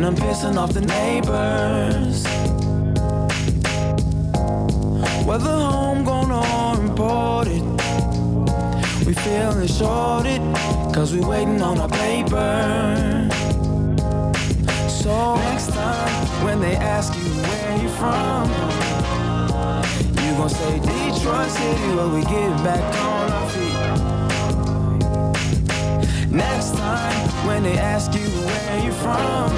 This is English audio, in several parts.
I'm pissing off the neighbors. Whether homegrown or imported, we feeling shorted, cause we waiting on our paper. So next time when they ask you where you from, you gon' say Detroit City, where we get back on our feet. Next time when they ask you where you from,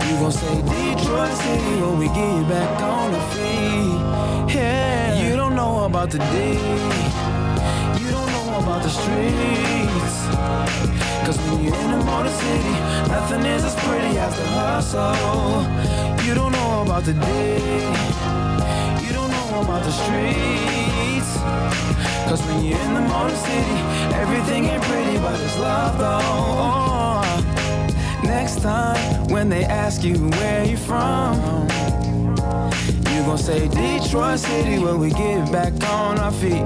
you gon' say Detroit City, where we get back on our feet. Yeah, you don't know about the D, you don't know about the streets, cause when you're in the Motor City, nothing is as pretty as the hustle. You don't know about the D, you don't know about the streets, cause when you're in the Motor City, everything ain't pretty, but it's love though. Next time when they ask you where you from, you gon' say Detroit City, where we get back on our feet.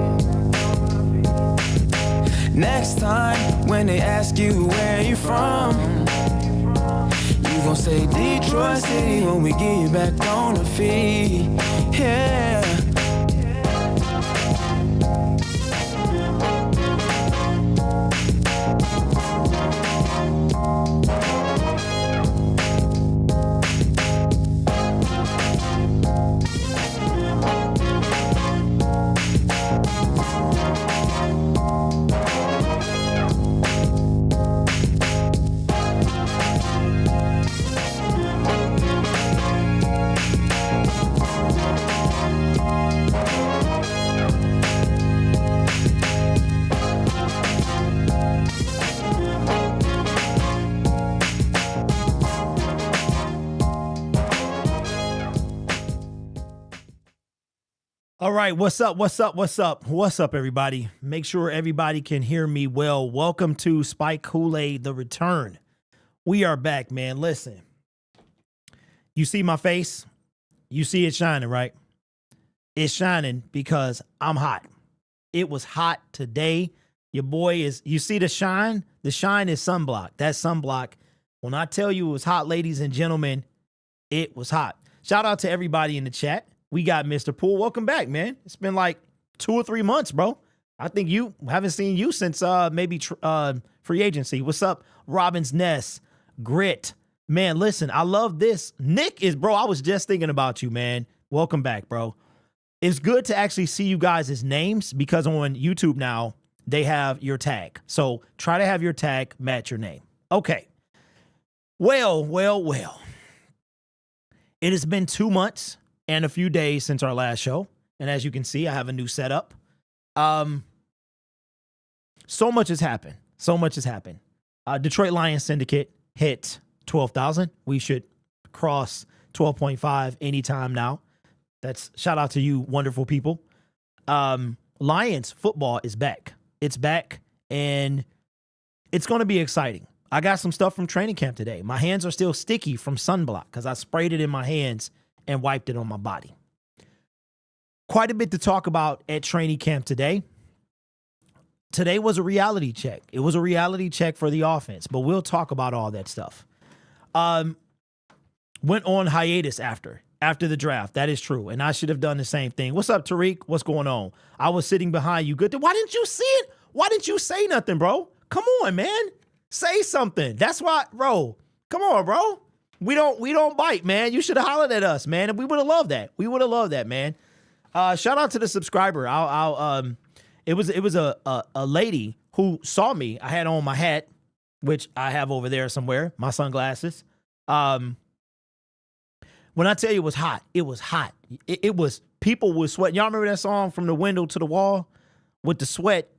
Next time when they ask you where you from, you gon' say Detroit City, when we get back on our feet. Yeah. All right, what's up, everybody? Make sure everybody can hear me well. Welcome to Spike Kool-Aid, the return. We are back, man. Listen, you see my face? You see it shining, right? It's shining because I'm hot. It was hot today. Your boy is, you see the shine? The shine is sunblock. That sunblock. When I tell you it was hot, ladies and gentlemen, it was hot. Shout out to everybody in the chat. We got Mr. Poole. Welcome back, man. It's been like 2 or 3 months, bro. I think you haven't seen you since maybe free agency. What's up, Robin's Nest, Grit? Man, listen, I love this. Nick is, bro, I was just thinking about you, man. Welcome back, bro. It's good to actually see you guys' names because on YouTube now, they have your tag. So try to have your tag match your name. Okay. Well. It has been 2 months and a few days since our last show. And as you can see, I have a new setup. So much has happened. Detroit Lions Syndicate hit 12,000. We should cross 12.5 anytime now. That's shout out to you wonderful people. Lions football is back. It's back and it's going to be exciting. I got some stuff from training camp today. My hands are still sticky from sunblock because I sprayed it in my hands and wiped it on my body. Quite a bit to talk about at training camp today. Today was a reality check. It was a reality check for the offense, but we'll talk about all that stuff. Went on hiatus after the draft. That is true. And I should have done the same thing. What's up, Tariq? What's going on? I was sitting behind you. Good. Why didn't you see it? Why didn't you say nothing, bro? Come on, man. Say something. That's why, bro. Come on, bro. We don't bite, man. You should have hollered at us, man. And we would have loved that. We would have loved that, man. Shout out to the subscriber. It was a lady who saw me. I had on my hat, which I have over there somewhere, my sunglasses. When I tell you it was hot, it was hot. It was, people were sweating. Y'all remember that song, From the Window to the Wall, with the sweat,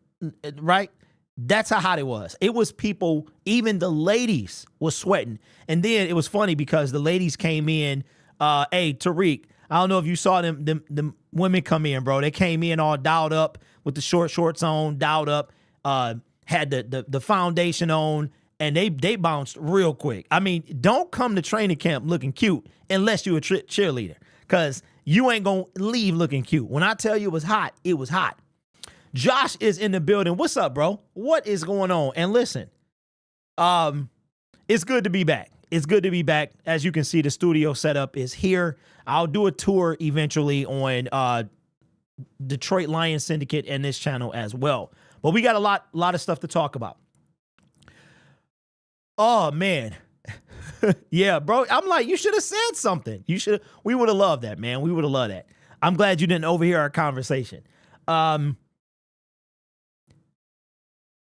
right? That's how hot it was. It was people, even the ladies was sweating. And then it was funny because the ladies came in, hey, Tariq, I don't know if you saw them women come in, bro. They came in all dialed up with the short shorts on, dialed up, had the foundation on, and they bounced real quick. I mean, don't come to training camp looking cute unless you're a cheerleader, because you ain't going to leave looking cute. When I tell you it was hot, it was hot. Josh is in the building. What's up, bro? What is going on? And listen, it's good to be back. it's good to be back. As you can see, the studio setup is here. I'll do a tour eventually on Detroit Lions Syndicate and this channel as well. But we got a lot of stuff to talk about. Oh, man. Yeah, bro. I'm like, you should have said something. We would have loved that, man. We would have loved that. I'm glad you didn't overhear our conversation.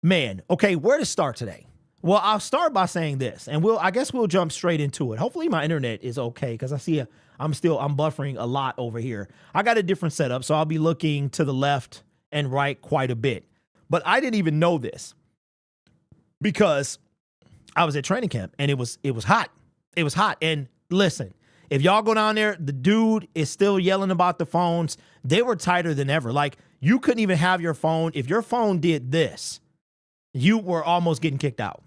Man, okay, where to start today? Well, I'll start by saying this, and I guess we'll jump straight into it. Hopefully my internet is okay, because I see I'm buffering a lot over here. I got a different setup, so I'll be looking to the left and right quite a bit. But I didn't even know this because I was at training camp and it was hot. It was hot. And listen, if y'all go down there, the dude is still yelling about the phones. They were tighter than ever. Like, you couldn't even have your phone. If your phone did this, you were almost getting kicked out.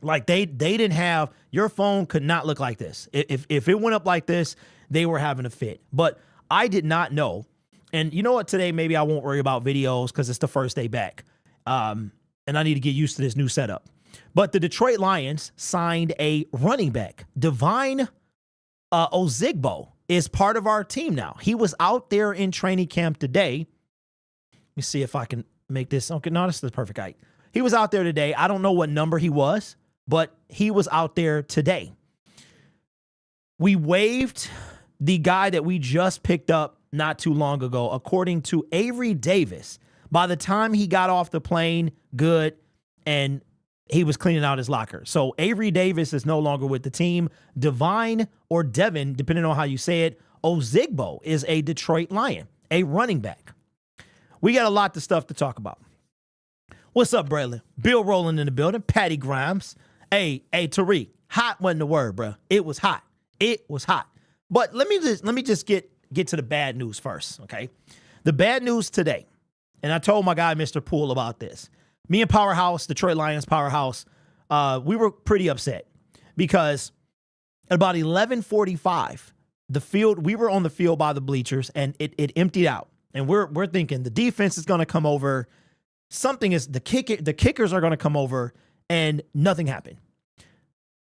Like, they didn't have, your phone could not look like this. If it went up like this, they were having a fit. But I did not know. And you know what? Today, maybe I won't worry about videos because it's the first day back. And I need to get used to this new setup. But the Detroit Lions signed a running back. Divine Ozigbo is part of our team now. He was out there in training camp today. Let me see if I can make this. Okay, no, this is the perfect height. He was out there today. I don't know what number he was, but he was out there today. We waived the guy that we just picked up not too long ago, according to Avery Davis. By the time he got off the plane, good, and he was cleaning out his locker. So Avery Davis is no longer with the team. Divine, or Devin, depending on how you say it, Ozigbo is a Detroit Lion, a running back. We got a lot of stuff to talk about. What's up, Braylon? Bill Rowland in the building. Patty Grimes. Hey, Tariq. Hot wasn't the word, bro. It was hot. It was hot. But let me just get to the bad news first, okay? The bad news today, and I told my guy, Mr. Poole, about this. Me and Powerhouse, Detroit Lions Powerhouse, we were pretty upset because at about 11:45, we were on the field by the bleachers, and it emptied out. And we're thinking the defense is going to come over. The kickers are going to come over, and nothing happened.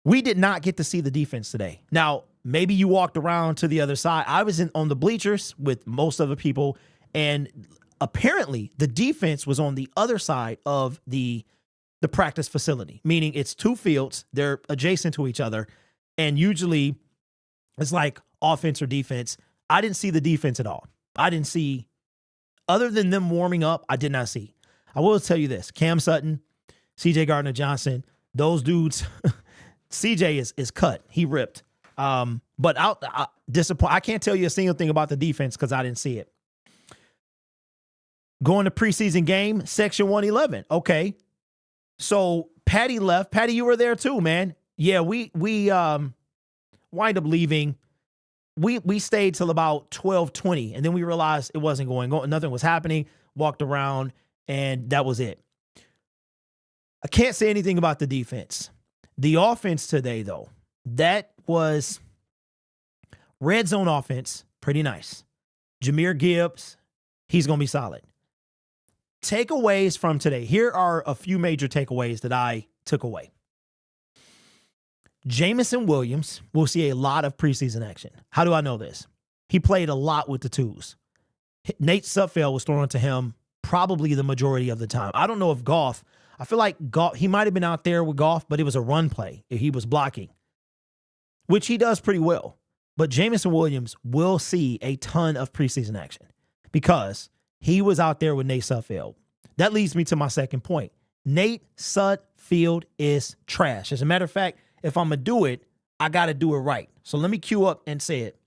We did not get to see the defense today. Now, maybe you walked around to the other side. I was on the bleachers with most of the people, and apparently the defense was on the other side of the practice facility, meaning it's two fields. They're adjacent to each other, and usually it's like offense or defense. I didn't see the defense at all. I didn't see, other than them warming up, I did not see. I will tell you this, Cam Sutton, CJ Gardner-Johnson, those dudes, CJ is cut. He ripped. But I can't tell you a single thing about the defense because I didn't see it. Going to preseason game, section 111. Okay. So Patty left. Patty, you were there too, man. Yeah, we wind up leaving. We stayed till about 12:20, and then we realized it wasn't going on. Nothing was happening. Walked around, and that was it. I can't say anything about the defense. The offense today, though, that was red zone offense, pretty nice. Jahmyr Gibbs, he's going to be solid. Takeaways from today. Here are a few major takeaways that I took away. Jamison Williams will see a lot of preseason action. How do I know this? He played a lot with the twos. Nate Sudfeld was thrown to him probably the majority of the time. I don't know if Goff, I feel like Goff, he might have been out there with Goff, but it was a run play. He was blocking, which he does pretty well. But Jamison Williams will see a ton of preseason action because he was out there with Nate Sudfeld. That leads me to my second point. Nate Sudfeld is trash. As a matter of fact, if I'm going to do it, I got to do it right. So let me cue up and say it.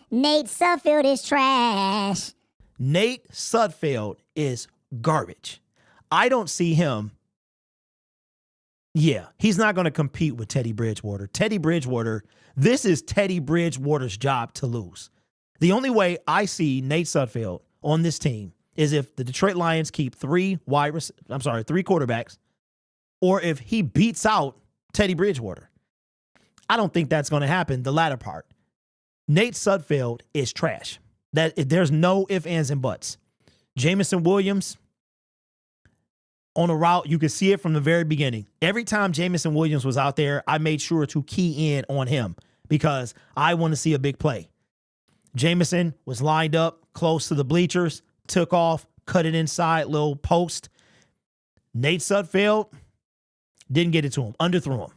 Nate Sudfeld is trash. Nate Sudfeld is garbage. I don't see him. Yeah, he's not going to compete with Teddy Bridgewater. Teddy Bridgewater, this is Teddy Bridgewater's job to lose. The only way I see Nate Sudfeld on this team is if the Detroit Lions keep three quarterbacks, or if he beats out Teddy Bridgewater. I don't think that's going to happen, the latter part. Nate Sudfeld is trash. There's no ifs, ands, and buts. Jamison Williams, on a route. You could see it from the very beginning. Every time Jamison Williams was out there, I made sure to key in on him because I want to see a big play. Jamison was lined up close to the bleachers, took off, cut it inside, little post. Nate Sudfeld didn't get it to him, underthrew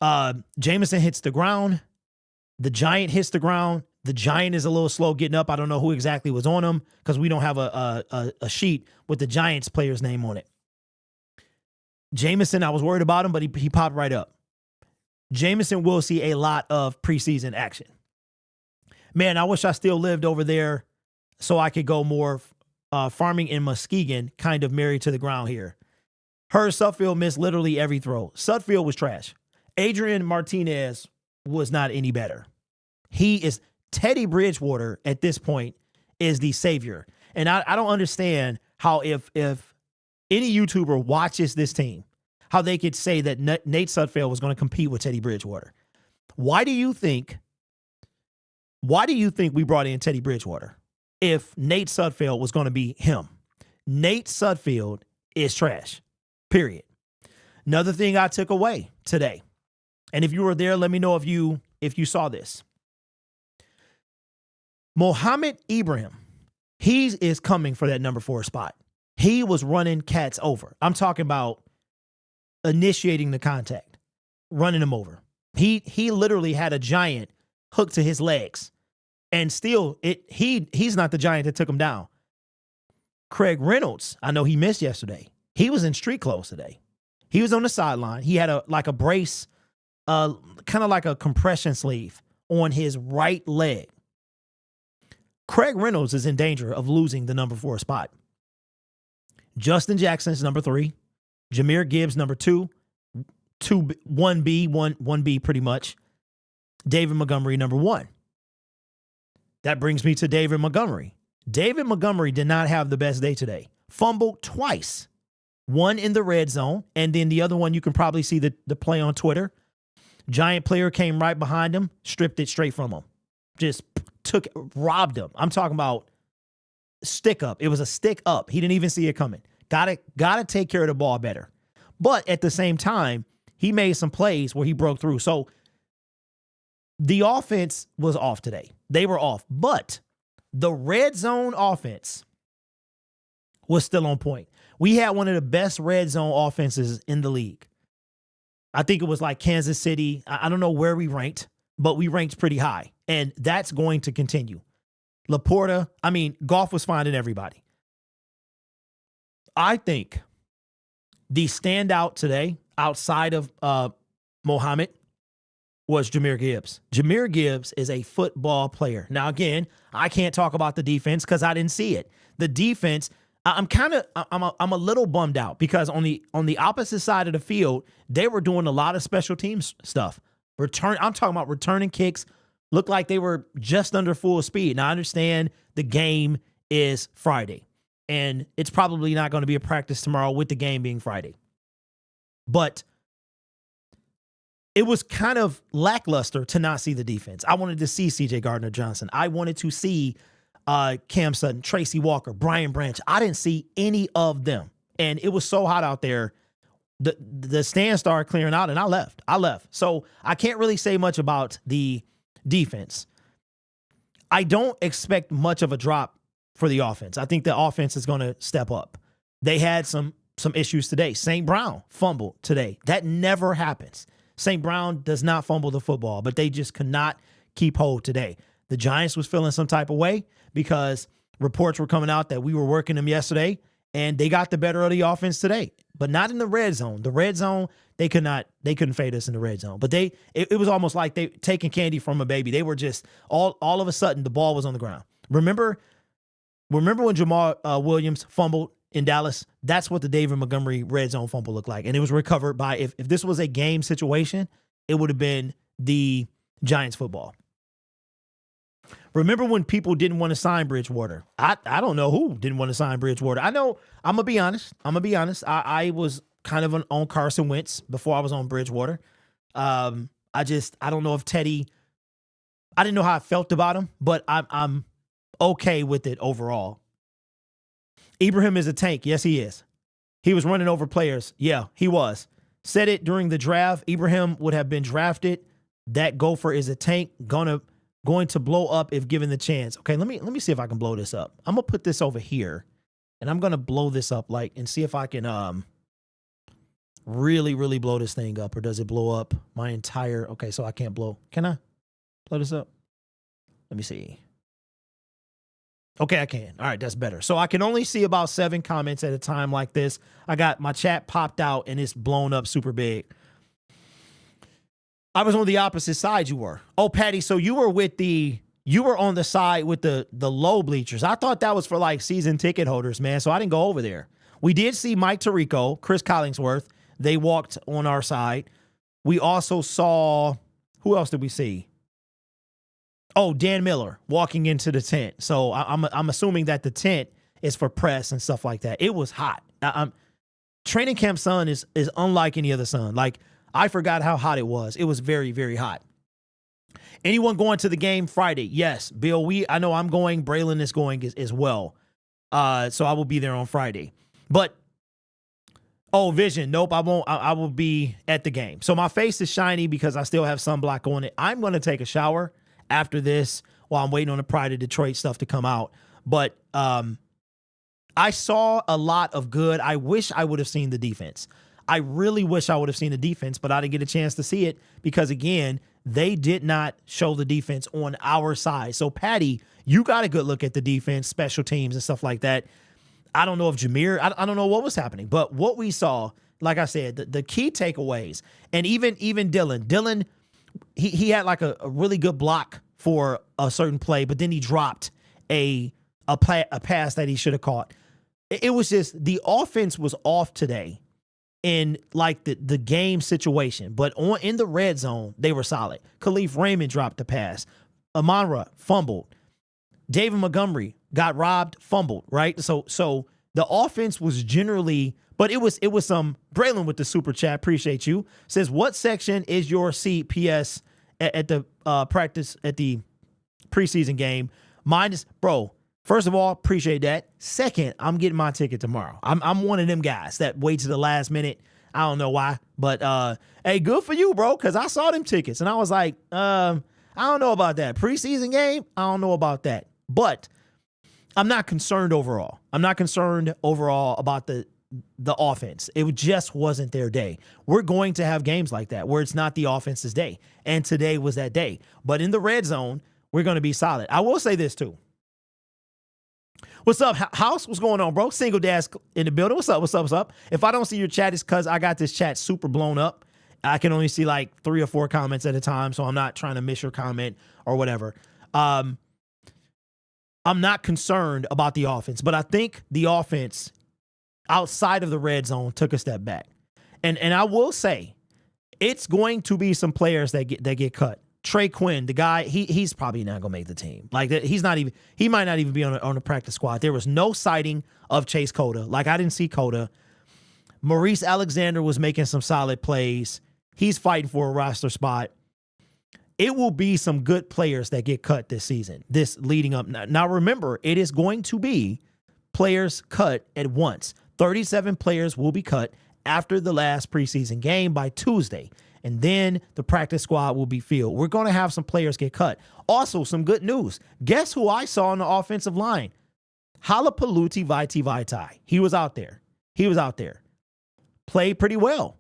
him. Jamison hits the ground. The Giant hits the ground. The Giant is a little slow getting up. I don't know who exactly was on him because we don't have a sheet with the Giants player's name on it. Jamison, I was worried about him, but he popped right up. Jamison will see a lot of preseason action. Man, I wish I still lived over there so I could go more farming in Muskegon, kind of married to the ground here. Heard Sudfeld missed literally every throw. Sudfeld was trash. Adrian Martinez was not any better. Teddy Bridgewater at this point is the savior. And I don't understand how if any YouTuber watches this team, how they could say that Nate Sudfeld was going to compete with Teddy Bridgewater. Why do you think we brought in Teddy Bridgewater if Nate Sudfeld was going to be him? Nate Sudfeld is trash, period. Another thing I took away today, and if you were there, let me know if you saw this. Mohamed Ibrahim, he is coming for that number 4 spot. He was running cats over. I'm talking about initiating the contact, running him over. He literally had a Giant hooked to his legs, and still he's not the Giant that took him down. Craig Reynolds, I know he missed yesterday. He was in street clothes today. He was on the sideline. He had a brace, kind of like a compression sleeve on his right leg. Craig Reynolds is in danger of losing the number 4 spot. Justin Jackson's number 3. Jahmyr Gibbs, number 2. 1B pretty much. David Montgomery, number 1. That brings me to David Montgomery. David Montgomery did not have the best day today. Fumbled twice. One in the red zone, and then the other one you can probably see the play on Twitter. Giant player came right behind him, stripped it straight from him. Just robbed him. I'm talking about stick up. It was a stick up. He didn't even see it coming. Gotta take care of the ball better. But at the same time, he made some plays where he broke through. So the offense was off today. They were off. But the red zone offense was still on point. We had one of the best red zone offenses in the league. I think it was like Kansas City. I don't know where we ranked, but we ranked pretty high. And that's going to continue. Goff was finding everybody. I think the standout today, outside of Mohamed, was Jahmyr Gibbs. Jahmyr Gibbs is a football player. Now, again, I can't talk about the defense because I didn't see it. The defense, I'm a little bummed out because on the opposite side of the field, they were doing a lot of special teams stuff. I'm talking about returning kicks. Looked like they were just under full speed. Now, I understand the game is Friday, and it's probably not going to be a practice tomorrow with the game being Friday. But it was kind of lackluster to not see the defense. I wanted to see C.J. Gardner-Johnson. I wanted to see Cam Sutton, Tracy Walker, Brian Branch. I didn't see any of them. And it was so hot out there. The stand started clearing out, and I left. So I can't really say much about the defense. I don't expect much of a drop for the offense. I think the offense is going to step up. They had some issues today. St. Brown fumbled today. That never happens. St. Brown does not fumble the football, but they just could not keep hold today. The Giants was feeling some type of way because reports were coming out that we were working them yesterday, and they got the better of the offense today, but not in the red zone. The red zone, they couldn't fade us in the red zone. But it was almost like they taking candy from a baby. They were just all of a sudden the ball was on the ground. Remember when Jamal Williams fumbled in Dallas? That's what the David Montgomery red zone fumble looked like. And it was recovered by, if this was a game situation, it would have been the Giants football. Remember when people didn't want to sign Bridgewater? I don't know who didn't want to sign Bridgewater. I know, I'm going to be honest. I was kind of on Carson Wentz before I was on Bridgewater. I don't know if Teddy, I didn't know how I felt about him, but I'm okay with it overall. Ibrahim is a tank. Yes, he is. He was running over players. Yeah, he was. Said it during the draft. Ibrahim would have been drafted. That gopher is a tank, going to blow up if given the chance. Okay, let me see if I can blow this up. I'm gonna put this over here, and I'm gonna blow this up and see if I can really, really blow this thing up, or does it blow up my entire? Okay, so I can't blow. Can I blow this up? Let me see. Okay, I can. All right, that's better. So I can only see about 7 comments at a time like this. I got my chat popped out and it's blown up super big. I was on the opposite side you were. Oh, Patty, so you were on the side with the low bleachers. I thought that was for like season ticket holders, man. So I didn't go over there. We did see Mike Tirico, Chris Collingsworth. They walked on our side. We also saw, who else did we see? Oh, Dan Miller walking into the tent. So I'm assuming that the tent is for press and stuff like that. It was hot. Training camp sun is unlike any other sun. Like, I forgot how hot it was. It was very, very hot. Anyone going to the game Friday? Yes. Bill, I know I'm going. Braylon is going as well. So I will be there on Friday. But, Vision. Nope, I won't. I will be at the game. So my face is shiny because I still have sunblock on it. I'm going to take a shower after this while I'm waiting on the Pride of Detroit stuff to come out. But I saw a lot of good. I wish I would have seen the defense. I really wish I would have seen the defense, but I didn't get a chance to see it because, again, they did not show the defense on our side. So, Patty, you got a good look at the defense, special teams, and stuff like that. I don't know if Jameer, I don't know what was happening, but what we saw, like I said, the key takeaways, and even Dylan, he had like a really good block for a certain play, but then he dropped a pass that he should have caught. It was just, the offense was off today in like the game situation, but in the red zone, they were solid. Khalif Raymond dropped a pass. Amon-Ra fumbled. David Montgomery got robbed, fumbled, right? So the offense was generally, but it was Braylon with the super chat, appreciate you, says, what section is your seat, PS, at the practice, at the preseason game? Mine is, bro, first of all, appreciate that. Second, I'm getting my ticket tomorrow. I'm one of them guys that wait to the last minute. I don't know why, but hey, good for you, bro, because I saw them tickets and I was like, I don't know about that. Preseason game, I don't know about that. But I'm not concerned overall. I'm not concerned overall about the offense. It just wasn't their day. We're going to have games like that where it's not the offense's day, and today was that day. But in the red zone, we're going to be solid. I will say this too. What's up, House? What's going on, bro? Single Dash in the building. What's up? If I don't see your chat, it's because I got this chat super blown up. I can only see like 3 or 4 comments at a time, so I'm not trying to miss your comment or whatever. I'm not concerned about the offense, but I think the offense outside of the red zone took a step back. And I will say, it's going to be some players that get cut. Trey Quinn, the guy, he's probably not gonna make the team. Like, he might not even be on the practice squad. There was no sighting of Chase Cota. Like, I didn't see Cota. Maurice Alexander was making some solid plays. He's fighting for a roster spot. It will be some good players that get cut this season, this leading up. Now, remember, it is going to be players cut at once. 37 players will be cut after the last preseason game by Tuesday. And then the practice squad will be filled. We're going to have some players get cut. Also, some good news. Guess who I saw on the offensive line? Halapoulivaati Vaitai. He was out there. Played pretty well.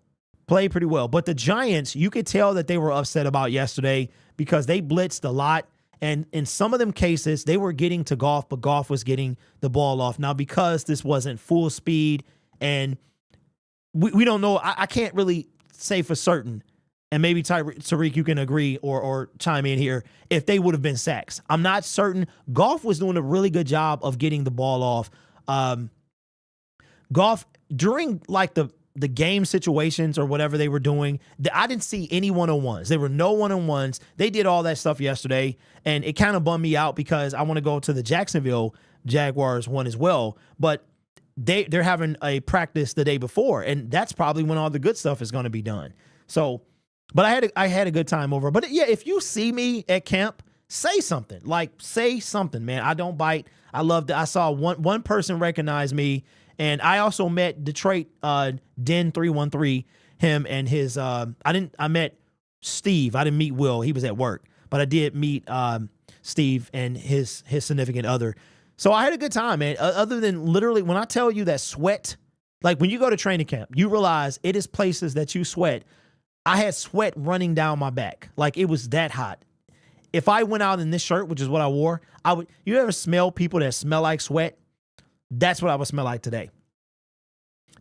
But the Giants, you could tell that they were upset about yesterday because they blitzed a lot. And in some of them cases, they were getting to Goff, but Goff was getting the ball off. Now, because this wasn't full speed and we don't know, I can't really say for certain, and maybe Tariq, you can agree or chime in here, if they would have been sacks. I'm not certain. Goff was doing a really good job of getting the ball off. Goff, during like the game situations or whatever they were doing, I didn't see any one-on-ones. There were no one-on-ones. They did all that stuff yesterday, and it kind of bummed me out because I want to go to the Jacksonville Jaguars one as well, but they're having a practice the day before, and that's probably when all the good stuff is going to be done. So, but I had a good time over. But yeah, if you see me at camp, say something. Like, say something, man. I don't bite. I saw one person recognize me, And I also met Detroit Den 313, him and his I met Steve. I didn't meet Will. He was at work. But I did meet Steve and his significant other. So I had a good time, man. Other than literally, when I tell you that sweat, like when you go to training camp, you realize it is places that you sweat. I had sweat running down my back. Like it was that hot. If I went out in this shirt, which is what I wore, I would. You ever smell people that smell like sweat? That's what I would smell like today.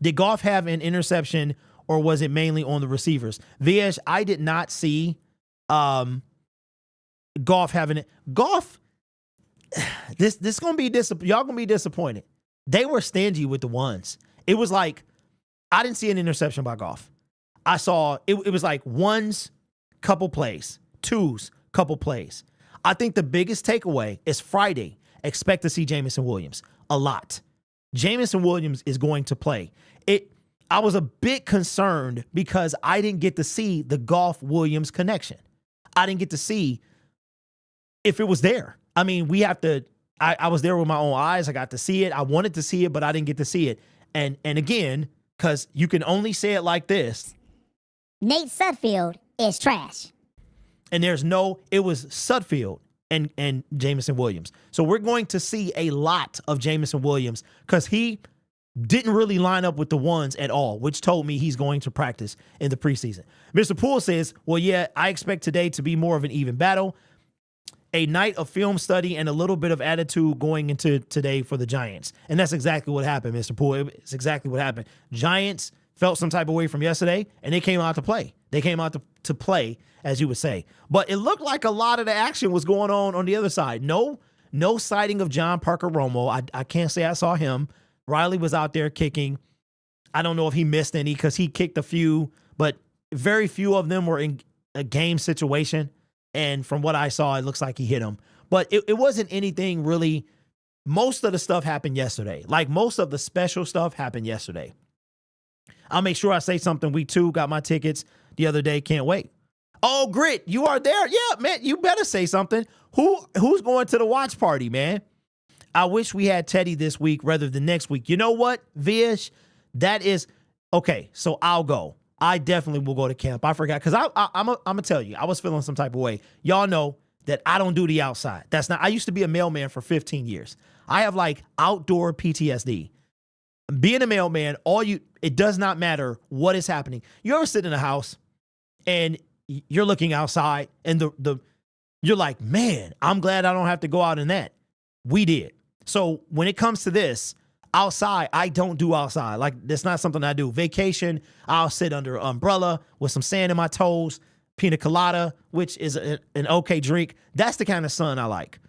Did Goff have an interception, or was it mainly on the receivers? Vish, I did not see Goff having it. Goff, this gonna be y'all gonna be disappointed. They were stingy with the ones. It was like I didn't see an interception by Goff. I saw it was like ones, couple plays, twos, couple plays. I think the biggest takeaway is Friday. Expect to see Jamison Williams a lot. Jamison Williams is going to play. I was a bit concerned because I didn't get to see the Goff-Williams connection. I didn't get to see if it was there. I mean, we have to. I was there with my own eyes. I got to see it. I wanted to see it, but I didn't get to see it. And again, because you can only say it like this. Nate Sudfeld is trash. And it was Sudfeld and Jamison Williams. So we're going to see a lot of Jamison Williams because he didn't really line up with the ones at all, which told me he's going to practice in the preseason. Mr. Poole says, well, yeah, I expect today to be more of an even battle. A night of film study and a little bit of attitude going into today for the Giants. And that's exactly what happened, Mr. Poole. It's exactly what happened. Giants felt some type of way from yesterday, and they came out to play. They came out to play, as you would say. But it looked like a lot of the action was going on the other side. No sighting of John Parker Romo. I can't say I saw him. Riley was out there kicking. I don't know if he missed any because he kicked a few, but very few of them were in a game situation. And from what I saw, it looks like he hit him. But it wasn't anything really. Most of the stuff happened yesterday. Like most of the special stuff happened yesterday. I'll make sure I say something. Week 2, got my tickets the other day. Can't wait. Oh, Grit, you are there? Yeah, man, you better say something. Who's going to the watch party, man? I wish we had Teddy this week rather than next week. You know what, Vish? That is, okay, so I'll go. I definitely will go to camp. I forgot, because I'm going to tell you, I was feeling some type of way. Y'all know that I don't do the outside. I used to be a mailman for 15 years. I have like outdoor PTSD. Being a mailman, it does not matter what is happening. You ever sit in a house and you're looking outside and you're like, man, I'm glad I don't have to go out in that. We did. So when it comes to this, outside, I don't do outside. Like, that's not something I do. Vacation, I'll sit under an umbrella with some sand in my toes, pina colada, which is an okay drink. That's the kind of sun I like.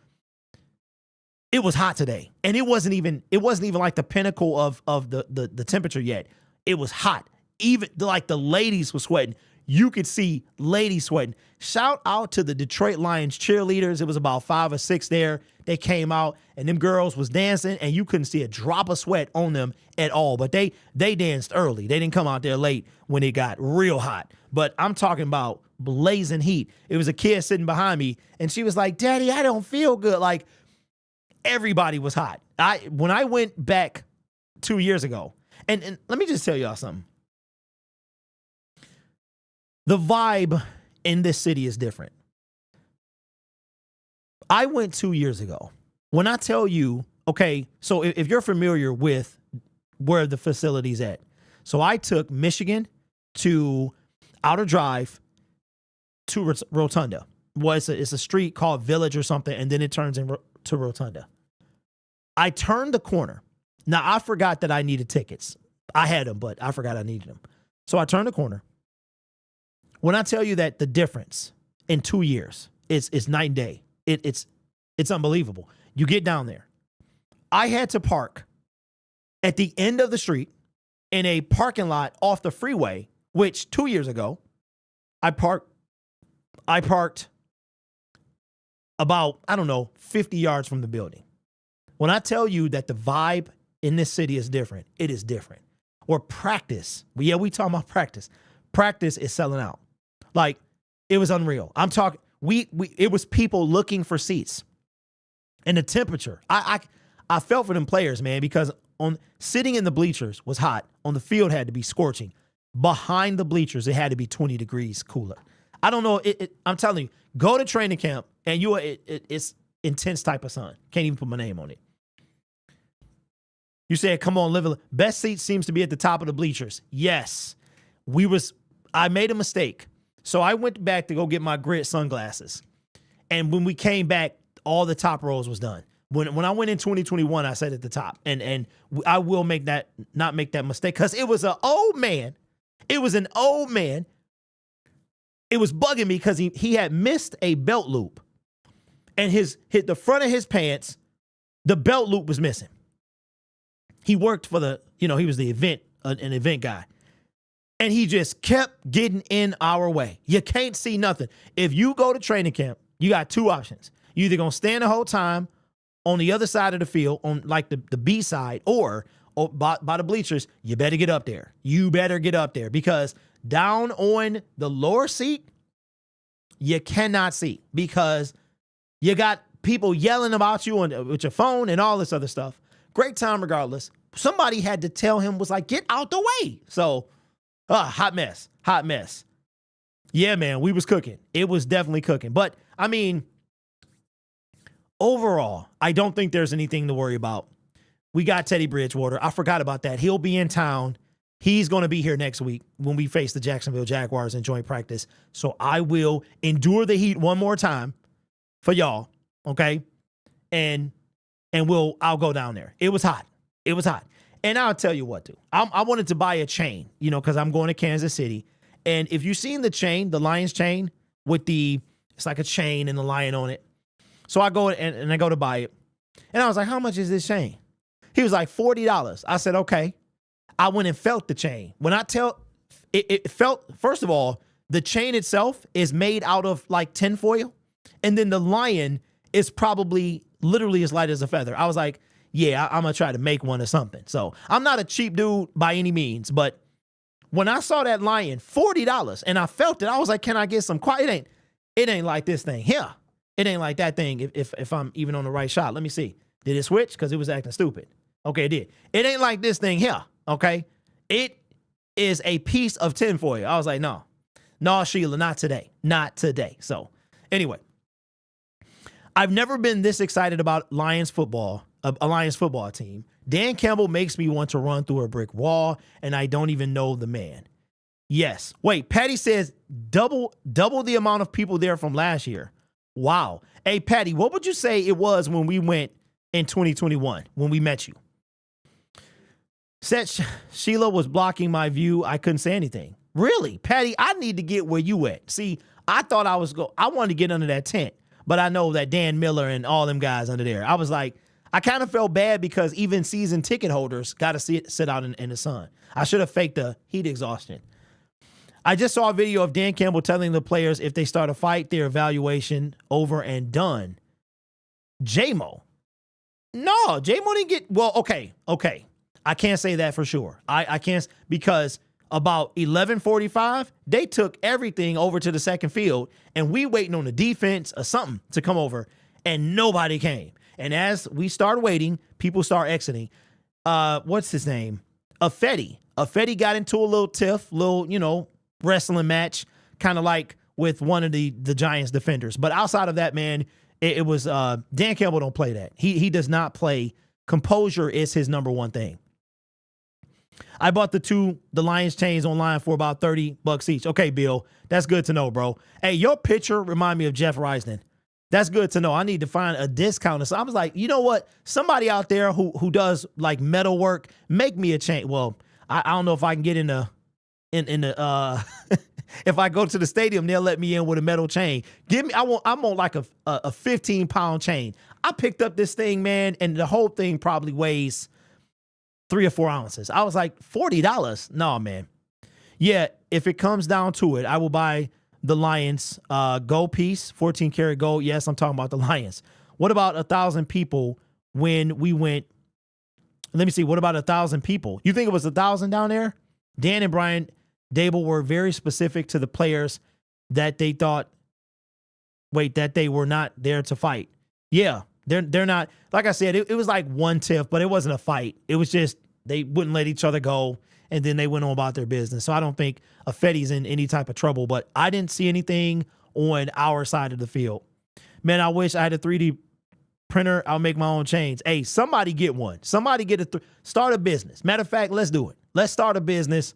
It was hot today, and it wasn't even like the pinnacle of the temperature yet. It was hot. Even like the ladies were sweating. You could see ladies sweating. Shout out to the Detroit Lions cheerleaders. It was about 5 or 6 there. They came out, and them girls was dancing, and you couldn't see a drop of sweat on them at all. But they danced early. They didn't come out there late when it got real hot. But I'm talking about blazing heat. It was a kid sitting behind me, and she was like, Daddy, I don't feel good. Like, everybody was hot. When I went back 2 years ago, and let me just tell y'all something. The vibe in this city is different. I went 2 years ago. When I tell you, okay, so if you're familiar with where the facility's at. So I took Michigan to Outer Drive to Rotunda. Well, it's a street called Village or something, and then it turns into Rotunda. I turned the corner. Now, I forgot that I needed tickets. I had them, but I forgot I needed them. So I turned the corner. When I tell you that the difference in 2 years is night and day, it's unbelievable. You get down there. I had to park at the end of the street in a parking lot off the freeway, which 2 years ago, I parked about, 50 yards from the building. When I tell you that the vibe in this city is different, it is different. Or practice. We talking about practice. Practice is selling out. Like, it was unreal. I'm talking, it was people looking for seats. And the temperature, I felt for them players, man, because sitting in the bleachers was hot. On the field had to be scorching. Behind the bleachers, it had to be 20 degrees cooler. I don't know. I'm telling you, go to training camp and it's intense type of sun. Can't even put my name on it. You said, come on, live. Best seat seems to be at the top of the bleachers. Yes. I made a mistake. So I went back to go get my grit sunglasses. And when we came back, all the top rows was done. When I went in 2021, I sat at the top. And I will not make that mistake because it was an old man. It was an old man. It was bugging me because he had missed a belt loop. And hit the front of his pants, the belt loop was missing. He worked for he was the an event guy. And he just kept getting in our way. You can't see nothing. If you go to training camp, you got two options. You're either going to stand the whole time on the other side of the field, on like the B side, or by the bleachers. You better get up there. You better get up there because down on the lower seat, you cannot see because you got people yelling about you with your phone and all this other stuff. Great time regardless. Somebody had to tell him, was like, get out the way. So, hot mess. Yeah, man, we was cooking. It was definitely cooking. But, I mean, overall, I don't think there's anything to worry about. We got Teddy Bridgewater. I forgot about that. He'll be in town. He's going to be here next week when we face the Jacksonville Jaguars in joint practice. So I will endure the heat one more time for y'all, okay? And I'll go down there. It was hot. And I'll tell you what, dude. I wanted to buy a chain, because I'm going to Kansas City. And if you've seen the chain, the Lions chain with it's like a chain and a lion on it. So I go and I go to buy it. And I was like, how much is this chain? He was like, $40. I said, okay. I went and felt the chain. When I it felt, first of all, the chain itself is made out of like tinfoil. And then the lion is probably literally as light as a feather. I was like, yeah, I'm going to try to make one or something. So I'm not a cheap dude by any means, but when I saw that lion, $40, and I felt it, I was like, can I get some quiet? It ain't like this thing here. It ain't like that thing if I'm even on the right shot. Let me see. Did it switch? Because it was acting stupid. Okay, it did. It ain't like this thing here, okay? It is a piece of tinfoil. I was like, no, Sheila, not today. Not today. So anyway, I've never been this excited about Lions football. A Lions football team. Dan Campbell makes me want to run through a brick wall, and I don't even know the man. Yes. Wait, Patty says double the amount of people there from last year. Wow. Hey, Patty, what would you say it was when we went in 2021, when we met you? Said Sheila was blocking my view. I couldn't say anything. Really? Patty, I need to get where you at. See, I thought I wanted to get under that tent, but I know that Dan Miller and all them guys under there. I was like, I kind of felt bad because even season ticket holders got to sit out in the sun. I should have faked the heat exhaustion. I just saw a video of Dan Campbell telling the players if they start a fight, their evaluation over and done. J-Mo. No, J-Mo didn't get, well, okay. I can't say that for sure. I can't, because about 11:45, they took everything over to the second field, and we waiting on the defense or something to come over, and nobody came. And as we start waiting, people start exiting. What's his name? Affetti got into a little tiff, wrestling match, kind of like with one of the Giants defenders. But outside of that, man, it was Dan Campbell don't play that. He does not play. Composure is his number one thing. I bought the Lions chains online for about $30 each. Okay, Bill, that's good to know, bro. Hey, your picture remind me of Jeff Reisden. That's good to know. I need to find a discount. So I was like, you know what? Somebody out there who does like metal work, make me a chain. Well, I don't know if I can get in the if I go to the stadium, they'll let me in with a metal chain. I'm on like a 15-pound chain. I picked up this thing, man, and the whole thing probably weighs 3 or 4 ounces. I was like, $40? No, man. Yeah, if it comes down to it, I will buy the Lions gold piece, 14 karat gold. Yes, I'm talking about the Lions. What about 1,000 people when we went? Let me see. What about 1,000 people? You think it was 1,000 down there? Dan and Brian Dable were very specific to the players that they thought, that they were not there to fight. Yeah, They're not, like I said, it was like one tiff, but it wasn't a fight. It was just they wouldn't let each other go, and then they went on about their business. So I don't think Fetty's in any type of trouble, but I didn't see anything on our side of the field. Man, I wish I had a 3D printer. I'll make my own chains. Hey, somebody get one. Somebody start a business. Matter of fact, let's do it. Let's start a business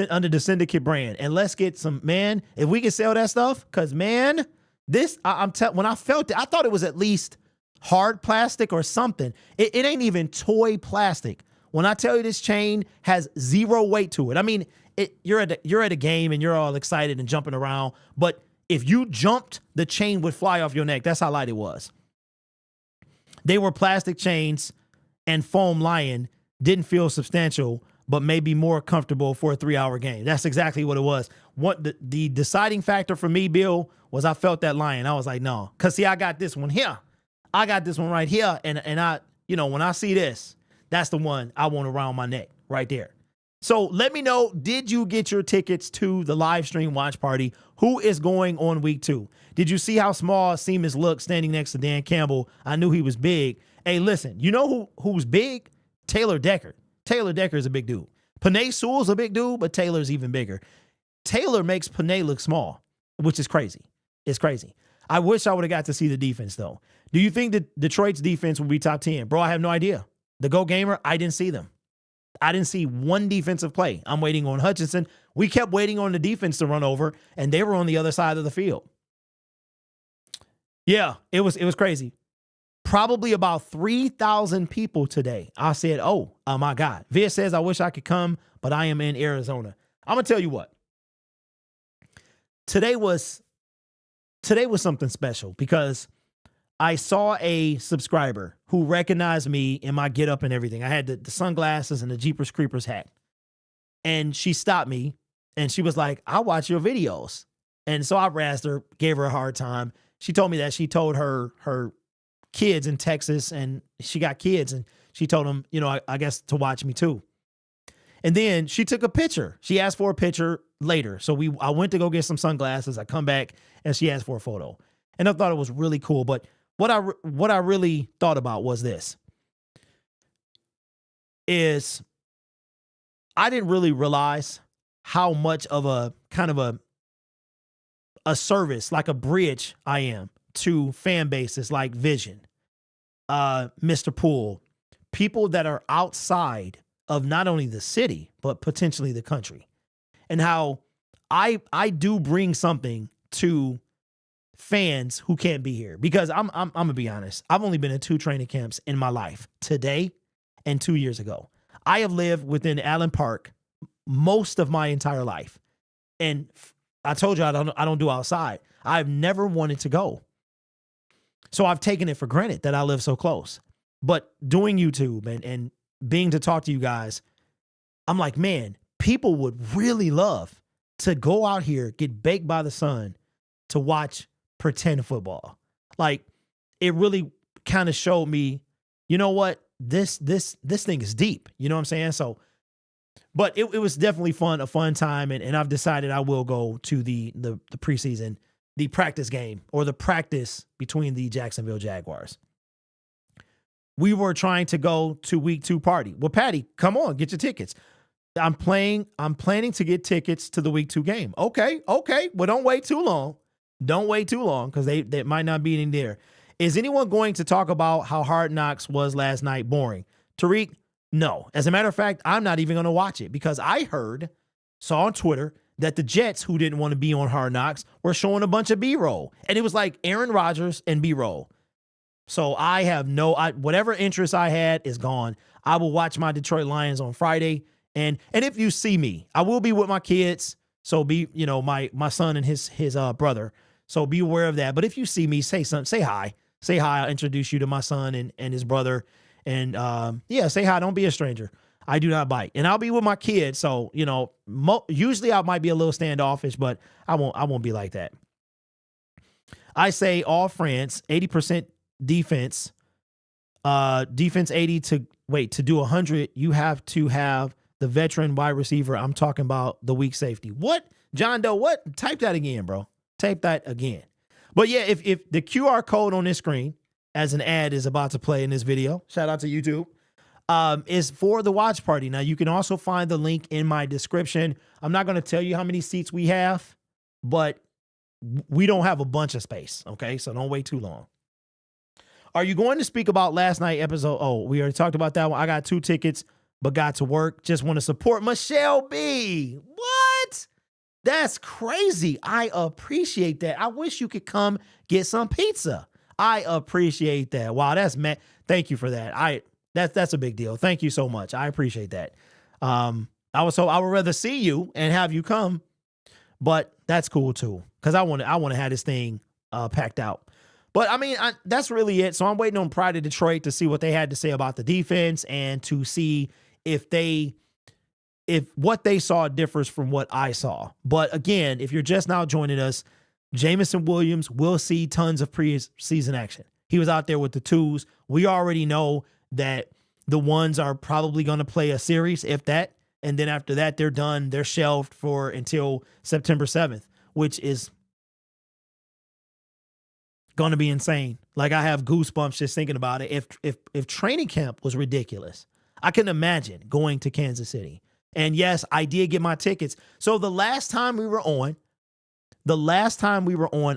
under the Syndicate brand, and let's get some, man, if we can sell that stuff, because, man, when I felt it, I thought it was at least hard plastic or something. It ain't even toy plastic. When I tell you this chain has zero weight to it, I mean, you're at a game and you're all excited and jumping around, but if you jumped, the chain would fly off your neck. That's how light it was. They were plastic chains, and foam lion didn't feel substantial, but maybe more comfortable for a 3-hour game. That's exactly what it was. What the deciding factor for me, Bill, was I felt that lion. I was like, no. Because, see, I got this one here. I got this one right here. And I, when I see this, that's the one I want around my neck right there. So let me know, did you get your tickets to the live stream watch party? Who is going on week 2? Did you see how small Seamus looked standing next to Dan Campbell? I knew he was big. Hey, listen, you know who's big? Taylor Decker. Taylor Decker is a big dude. Panay Sewell's a big dude, but Taylor's even bigger. Taylor makes Panay look small, which is crazy. It's crazy. I wish I would have got to see the defense, though. Do you think that Detroit's defense will be top 10? Bro, I have no idea. The Go Gamer, I didn't see them. I didn't see one defensive play. I'm waiting on Hutchinson. We kept waiting on the defense to run over, and they were on the other side of the field. Yeah, it was crazy. Probably about 3,000 people today. I said, oh my God. Viz says, I wish I could come, but I am in Arizona. I'm going to tell you what. Today was something special because I saw a subscriber who recognized me in my get up and everything. I had the sunglasses and the Jeepers Creepers hat. And she stopped me and she was like, I watch your videos. And so I razzed her, gave her a hard time. She told me that she told her kids in Texas, and she got kids, and she told them, I guess to watch me too. And then she took a picture. She asked for a picture later. So I went to go get some sunglasses. I come back and she asked for a photo. And I thought it was really cool. But what I really thought about was this. Is I didn't really realize how much of a kind of a service, like a bridge I am to fan bases like Vision, Mr. Poole, people that are outside of not only the city, but potentially the country. And how I do bring something to fans who can't be here. Because I'm gonna be honest, I've only been in 2 training camps in my life, today and 2 years ago. I have lived within Allen Park most of my entire life. And I told you I don't do outside. I've never wanted to go. So I've taken it for granted that I live so close. But doing YouTube and being to talk to you guys, I'm like, man, people would really love to go out here, get baked by the sun to watch pretend football. Like, it really kind of showed me, you know what, this thing is deep. You know what I'm saying? So, but it was definitely a fun time. And I've decided I will go to the preseason, the practice game, or the practice between the Jacksonville Jaguars. We were trying to go to week 2 party. Well, Patty, come on, get your tickets. I'm planning to get tickets to the week 2 game. Okay. Well, don't wait too long. Don't wait too long, because they might not be in there. Is anyone going to talk about how Hard Knocks was last night boring? Tariq, no. As a matter of fact, I'm not even going to watch it, because I saw on Twitter that the Jets, who didn't want to be on Hard Knocks, were showing a bunch of B-roll. And it was like Aaron Rodgers and B-roll. So I have whatever interest I had is gone. I will watch my Detroit Lions on Friday. And if you see me, I will be with my kids. So my son and his brother. So be aware of that. But if you see me, say something, say hi. Say hi. I'll introduce you to my son and his brother. And say hi. Don't be a stranger. I do not bite. And I'll be with my kids. So, usually I might be a little standoffish, but I won't be like that. I say all France, 80% defense, defense 80 to do 100. You have to have the veteran wide receiver. I'm talking about the weak safety. What? John Doe, what? Type that again, bro. Type that again. But yeah, if the QR code on this screen, as an ad is about to play in this video, shout out to YouTube, is for the watch party. Now, you can also find the link in my description. I'm not going to tell you how many seats we have, but we don't have a bunch of space, okay? So don't wait too long. Are you going to speak about last night episode? Oh, we already talked about that one. I got 2 tickets, but got to work. Just want to support Michelle B. What? That's crazy. I appreciate that. I wish you could come get some pizza. I appreciate that. Wow, that's thank you for that. That's a big deal. Thank you so much. I appreciate that. I would rather see you and have you come, but that's cool too, because I want to have this thing packed out. But I mean, that's really it. So I'm waiting on Pride of Detroit to see what they had to say about the defense and to see if what they saw differs from what I saw. But again, if you're just now joining us, Jamison Williams will see tons of preseason action. He was out there with the 2s. We already know that the 1s are probably going to play a series, if that. And then after that, they're done. They're shelved for until September 7th, which is going to be insane. Like, I have goosebumps just thinking about it. If training camp was ridiculous, I can imagine going to Kansas City. And yes, I did get my tickets. So the last time we were on,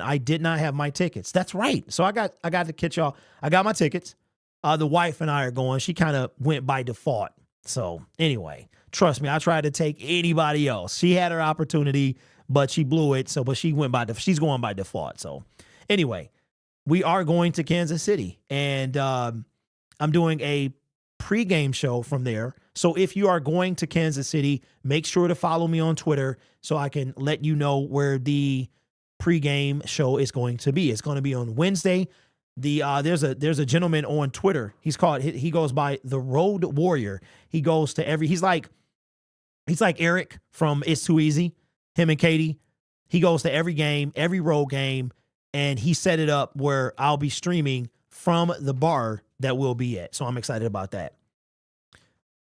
I did not have my tickets. That's right. So I got to catch y'all. I got my tickets. The wife and I are going. She kind of went by default. So anyway, trust me, I tried to take anybody else. She had her opportunity, but she blew it. So, but she's going by default. So anyway, we are going to Kansas City, and I'm doing a pregame show from there. So if you are going to Kansas City, make sure to follow me on Twitter so I can let you know where the pregame show is going to be. It's going to be on Wednesday. There's a gentleman on Twitter. He goes by the Road Warrior. He goes to he's like Eric from It's Too Easy, him and Katie. He goes to every game, every road game, and he set it up where I'll be streaming from the bar that we'll be at. So I'm excited about that.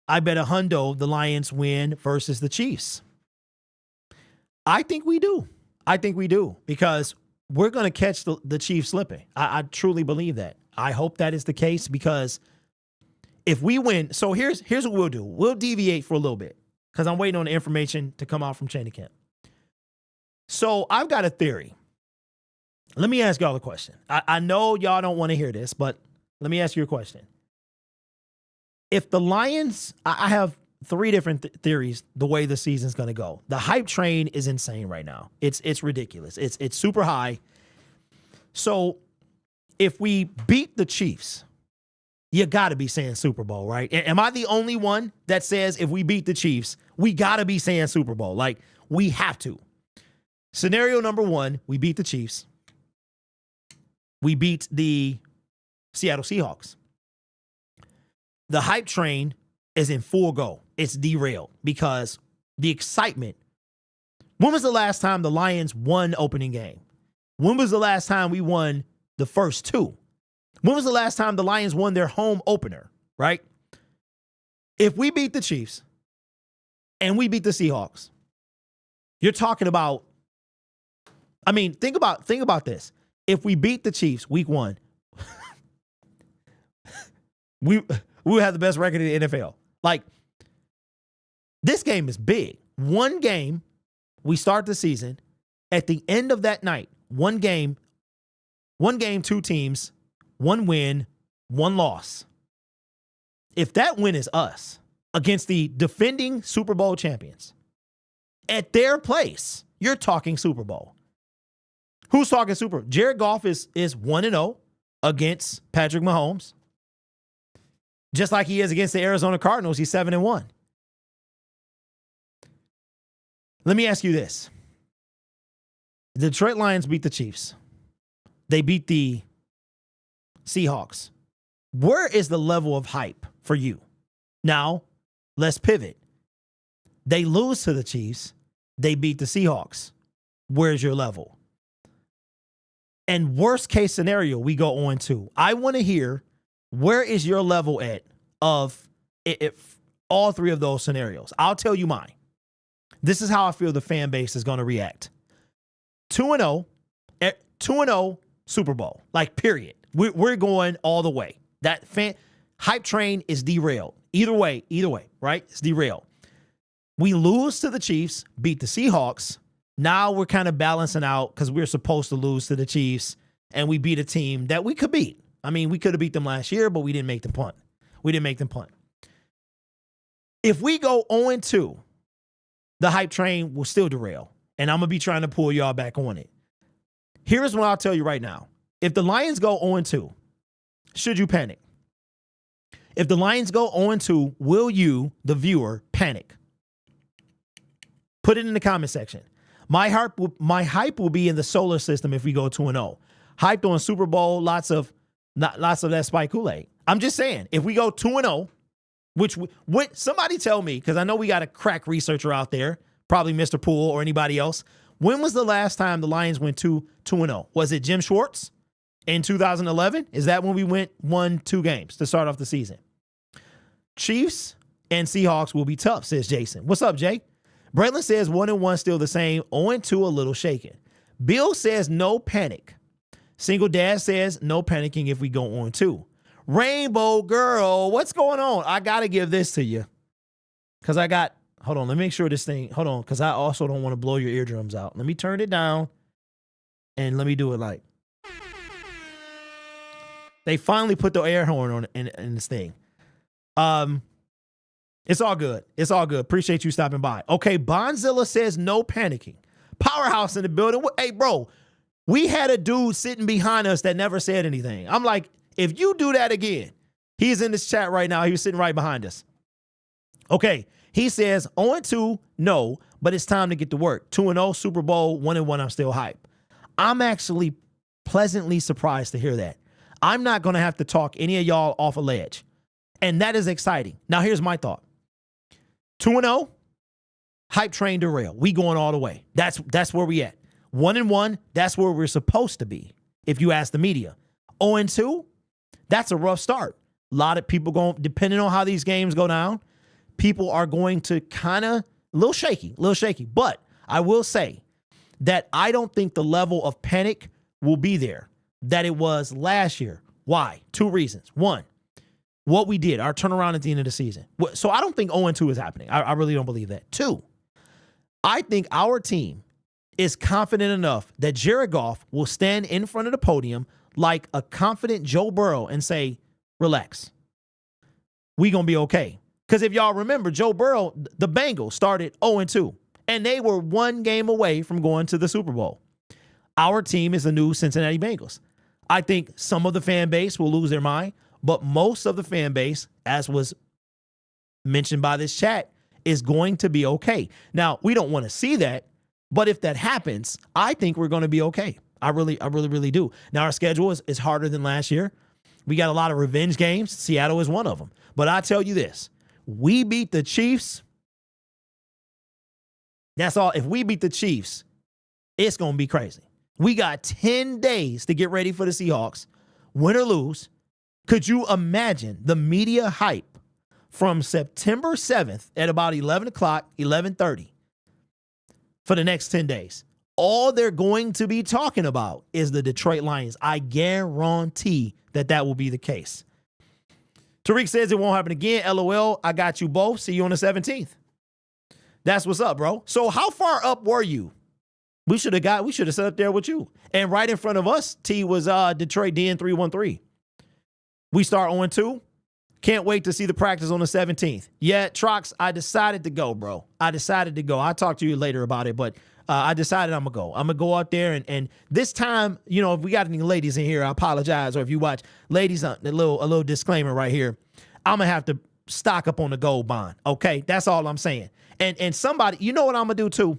I bet $100 the Lions win versus the Chiefs. I think we do. Because we're going to catch the Chiefs slipping. I truly believe that. I hope that is the case, because if we win, so here's what we'll do. We'll deviate for a little bit because I'm waiting on the information to come out from training camp. So I've got a theory. Let me ask y'all a question. I know y'all don't want to hear this, but let me ask you a question. If the Lions, I have 3 different theories the way the season's going to go. The hype train is insane right now. It's ridiculous. It's super high. So if we beat the Chiefs, you got to be saying Super Bowl, right? Am I the only one that says if we beat the Chiefs, we got to be saying Super Bowl? Like, we have to. Scenario number 1, we beat the Chiefs. We beat the Seattle Seahawks. The hype train is in full go. It's derailed because the excitement. When was the last time the Lions won opening game? When was the last time we won the first 2? When was the last time the Lions won their home opener, right? If we beat the Chiefs and we beat the Seahawks, you're talking about, I mean, think about this. If we beat the Chiefs week 1, we will have the best record in the NFL. Like, this game is big. One game, we start the season. At the end of that night, one game, 2 teams, 1 win, 1 loss. If that win is us against the defending Super Bowl champions, at their place, you're talking Super Bowl. Who's talking Super Bowl? Jared Goff is 1-0 against Patrick Mahomes. Just like he is against the Arizona Cardinals, he's 7-1. Let me ask you this. The Detroit Lions beat the Chiefs. They beat the Seahawks. Where is the level of hype for you? Now, let's pivot. They lose to the Chiefs. They beat the Seahawks. Where's your level? And worst case scenario, we go on to. I want to hear, where is your level at of all 3 of those scenarios? I'll tell you mine. This is how I feel the fan base is going to react. 2-0 Super Bowl, like, period. We're going all the way. That hype train is derailed. Either way, right? It's derailed. We lose to the Chiefs, beat the Seahawks. Now we're kind of balancing out because we're supposed to lose to the Chiefs, and we beat a team that we could beat. I mean, we could have beat them last year, but we didn't make them punt. If we go 0-2, the hype train will still derail, and I'm going to be trying to pull y'all back on it. Here's what I'll tell you right now. If the Lions go 0-2, should you panic? If the Lions go 0-2, will you, the viewer, panic? Put it in the comment section. My hype will be in the solar system if we go 2-0. Hyped on Super Bowl, lots of that spike Kool-Aid. I'm just saying, if we go 2-0, which somebody tell me, because I know we got a crack researcher out there, probably Mr. Poole or anybody else. When was the last time the Lions went 2-0? Was it Jim Schwartz in 2011? Is that when we won 2 games to start off the season? Chiefs and Seahawks will be tough, says Jason. What's up, Jay? Bretland says 1-1 still the same, 0-2 a little shaken. Bill says no panic. Single Dad says no panicking if we go 0-2. Rainbow Girl, what's going on? I got to give this to you. Because hold on, let me make sure this thing, hold on, because I also don't want to blow your eardrums out. Let me turn it down and let me do it like. They finally put the air horn on in this thing. It's all good. It's all good. Appreciate you stopping by. Okay, Bonzilla says no panicking. Powerhouse in the building. Hey, bro, we had a dude sitting behind us that never said anything. I'm like, if you do that again, he's in this chat right now. He was sitting right behind us. Okay, he says 0-2, no, but it's time to get to work. 2-0, Super Bowl, 1-1, I'm still hype. I'm actually pleasantly surprised to hear that. I'm not going to have to talk any of y'all off a ledge. And that is exciting. Now, here's my thought. 2-0, hype train derail. We going all the way. That's where we at. 1-1, that's where we're supposed to be, if you ask the media. 0-2, that's a rough start. A lot of people depending on how these games go down, people are going to kind of a little shaky. But I will say that I don't think the level of panic will be there that it was last year. Why? 2 reasons. 1, what we did, our turnaround at the end of the season. So I don't think 0-2 is happening. I really don't believe that. 2, I think our team is confident enough that Jared Goff will stand in front of the podium like a confident Joe Burrow and say, relax. We going to be okay. Because if y'all remember, Joe Burrow, the Bengals started 0-2, and they were 1 game away from going to the Super Bowl. Our team is the new Cincinnati Bengals. I think some of the fan base will lose their mind, but most of the fan base, as was mentioned by this chat, is going to be okay. Now, we don't want to see that, but if that happens, I think we're going to be okay. I really do. Now, our schedule is harder than last year. We got a lot of revenge games. Seattle is one of them. But I tell you this, we beat the Chiefs. That's all. If we beat the Chiefs, it's going to be crazy. We got 10 days to get ready for the Seahawks, win or lose. Could you imagine the media hype from September 7th at about 11 o'clock, 11:30 for the next 10 days? All they're going to be talking about is the Detroit Lions. I guarantee that will be the case. Tariq says it won't happen again. LOL, I got you both. See you on the 17th. That's what's up, bro. So how far up were you? We should have set up there with you. And right in front of us, T was Detroit DN313. We start 0-2. Can't wait to see the practice on the 17th. Yeah, Trox, I decided to go, bro. I'll talk to you later about it, but I decided I'm going to go. I'm going to go out there, and this time, you know, if we got any ladies in here, I apologize. Or if you watch, ladies, a little disclaimer right here. I'm going to have to stock up on the gold bond, okay? That's all I'm saying. And somebody, you know what I'm going to do too?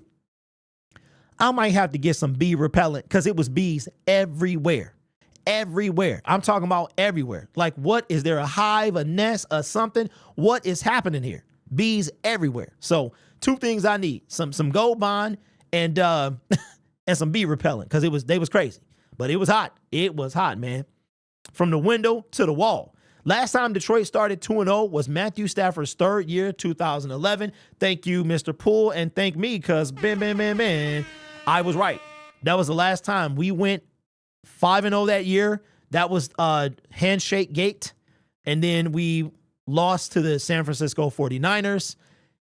I might have to get some bee repellent because it was bees everywhere. Everywhere. I'm talking about everywhere. Like, what is there, a hive, a nest, or something? What is happening here? Bees everywhere. So 2 things I need: some gold bond and some bee repellent, because they was crazy. But it was hot. It was hot, man. From the window to the wall. Last time Detroit started 2-0 was Matthew Stafford's 3rd year, 2011. Thank you, Mr. Poole, and thank me, because I was right. That was the last time we went 5-0 that year. That was handshake gate. And then we lost to the San Francisco 49ers.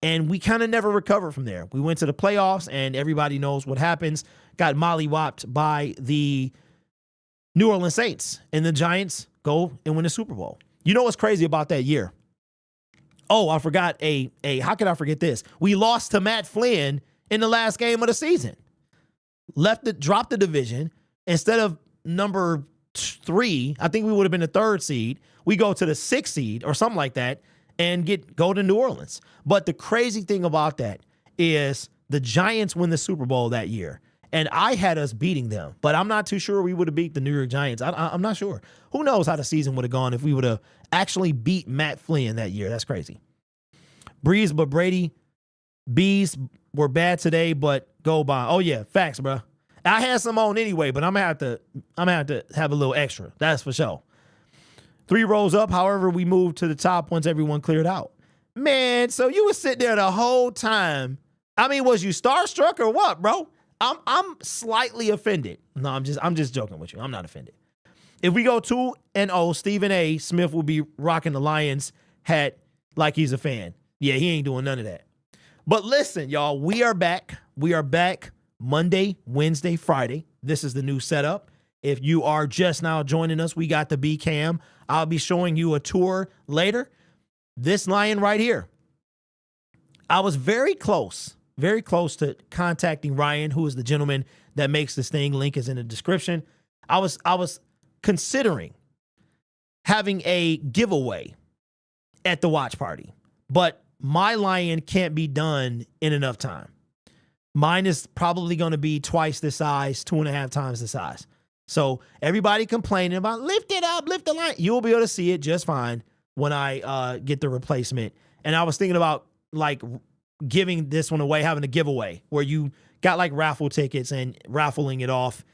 And we kind of never recovered from there. We went to the playoffs, and everybody knows what happens. Got mollywopped by the New Orleans Saints. And the Giants go and win the Super Bowl. You know what's crazy about that year? Oh, I forgot how could I forget this? We lost to Matt Flynn in the last game of the season. Dropped the division. Instead of number 3, I think we would have been the 3rd seed. We go to the 6th seed or something like that and go to New Orleans. But the crazy thing about that is the Giants win the Super Bowl that year. And I had us beating them, but I'm not too sure we would have beat the New York Giants. I'm not sure. Who knows how the season would have gone if we would have actually beat Matt Flynn that year. That's crazy. Breeze, but Brady, Bees were bad today, but go by. Oh yeah, facts, bro. I had some on anyway, but I'm gonna have to have a little extra. That's for sure. 3 rows up. However, we moved to the top once everyone cleared out. Man, so you were sitting there the whole time. I mean, was you starstruck or what, bro? I'm slightly offended. No, I'm just joking with you. I'm not offended. If we go 2-0, Stephen A. Smith will be rocking the Lions hat like he's a fan. Yeah, he ain't doing none of that. But listen, y'all, we are back. We are back Monday, Wednesday, Friday. This is the new setup. If you are just now joining us, we got the B cam. I'll be showing you a tour later. This lion right here. I was very close to contacting Ryan, who is the gentleman that makes this thing. Link is in the description. I was considering having a giveaway at the watch party, but my lion can't be done in enough time. Mine is probably going to be twice the size, 2.5 times the size. So everybody complaining about lift it up, lift the lion. You'll be able to see it just fine when I get the replacement. And I was thinking about like giving this one away, having a giveaway where you got like raffle tickets and raffling it off,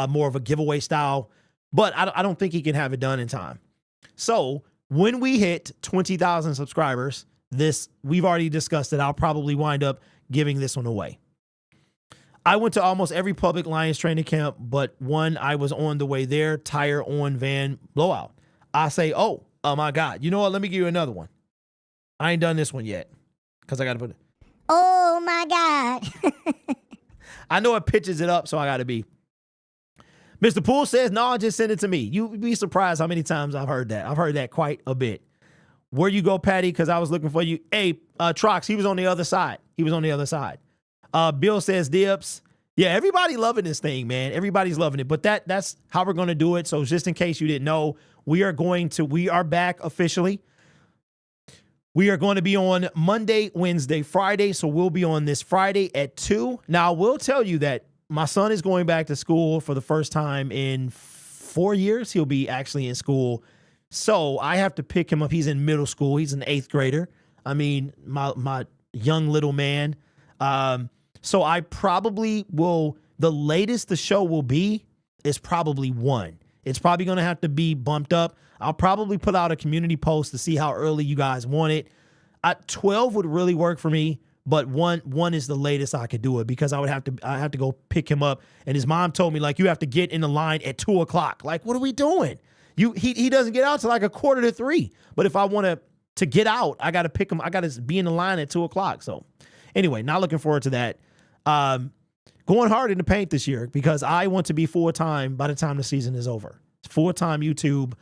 more of a giveaway style. But I don't think he can have it done in time. So when we hit 20,000 subscribers, we've already discussed it. I'll probably wind up giving this one away. I went to almost every public Lions training camp, but one I was on the way there, tire on van blowout. I say, oh my God. You know what? Let me give you another one. I ain't done this one yet because I got to put it. Oh my God. I know it pitches it up, so I got to be. Mr. Poole says, no, just send it to me. You'd be surprised how many times I've heard that. I've heard that quite a bit. Where you go, Patty? Because I was looking for you. Hey, Trox, he was on the other side. Bill says dips. Yeah, everybody loving this thing, man. Everybody's loving it. But that's how we're going to do it. So just in case you didn't know, we are back officially. We are going to be on Monday, Wednesday, Friday. So we'll be on this Friday at 2. Now, I will tell you that my son is going back to school for the first time in 4 years. He'll be actually in school. So I have to pick him up. He's in middle school. He's an 8th grader. I mean, my young little man. So I probably will, the latest the show will be is probably 1. It's probably going to have to be bumped up. I'll probably put out a community post to see how early you guys want it. 12 would really work for me, but one is the latest I could do it because I have to go pick him up. And his mom told me, like, you have to get in the line at 2:00. Like, what are we doing? He doesn't get out till like 2:45. But if I want to get out, I got to pick him. I got to be in the line at 2:00. So anyway, not looking forward to that. Going hard in the paint this year because I want to be full-time by the time the season is over. It's full-time YouTube.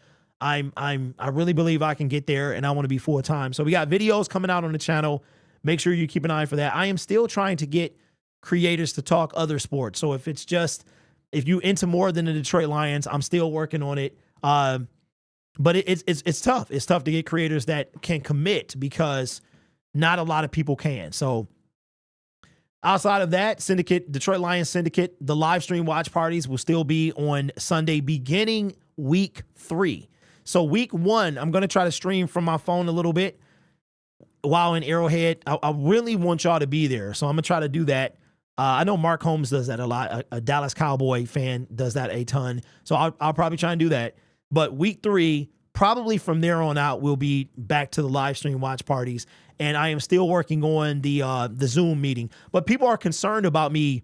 I really believe I can get there and I want to be full-time. So we got videos coming out on the channel. Make sure you keep an eye for that. I am still trying to get creators to talk other sports. So if you into more than the Detroit Lions, I'm still working on it. But it's tough. It's tough to get creators that can commit because not a lot of people can. So outside of that, Detroit Lions Syndicate, the live stream watch parties will still be on Sunday beginning week 3. So week 1, I'm going to try to stream from my phone a little bit while in Arrowhead. I really want y'all to be there. So I'm going to try to do that. I know Mark Holmes does that a lot. A Dallas Cowboy fan does that a ton. So I'll probably try and do that. But week 3, probably from there on out, we'll be back to the live stream watch parties. And I am still working on the Zoom meeting. But people are concerned about me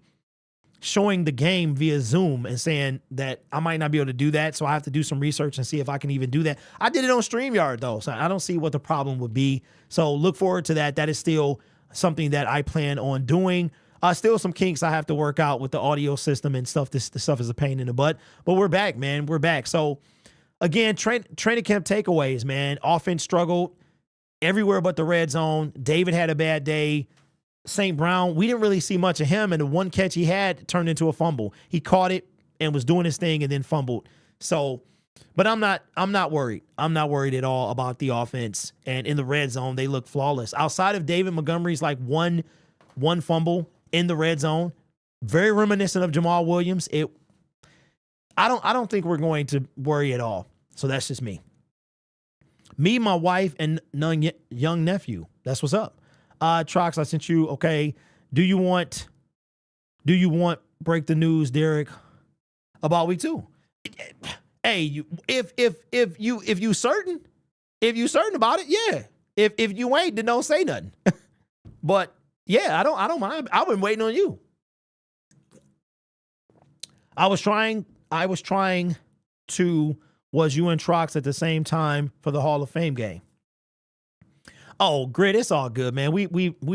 showing the game via Zoom and saying that I might not be able to do that. So I have to do some research and see if I can even do that. I did it on StreamYard though, so I don't see what the problem would be. So look forward to that. That is still something that I plan on doing. Still some kinks I have to work out with the audio system and stuff. This stuff is a pain in the butt, but we're back, man. We're back. So again, training camp takeaways, man. Offense struggled everywhere but the red zone. David had a bad day. St. Brown, we didn't really see much of him, and the one catch he had turned into a fumble. He caught it and was doing his thing and then fumbled. So, but I'm not worried. I'm not worried at all about the offense. And in the red zone, they look flawless. Outside of David Montgomery's like one fumble in the red zone, very reminiscent of Jamal Williams. I don't think we're going to worry at all. So that's just me. Me, my wife, and young nephew. That's what's up. Trox, I sent you. Okay. Do you want break the news, Derek, about week 2? Hey, if you certain about it, yeah. If you ain't, then don't say nothing. But yeah, I don't mind. I've been waiting on you. I was trying to was you and Trox at the same time for the Hall of Fame game. Oh, Grit, it's all good, man. We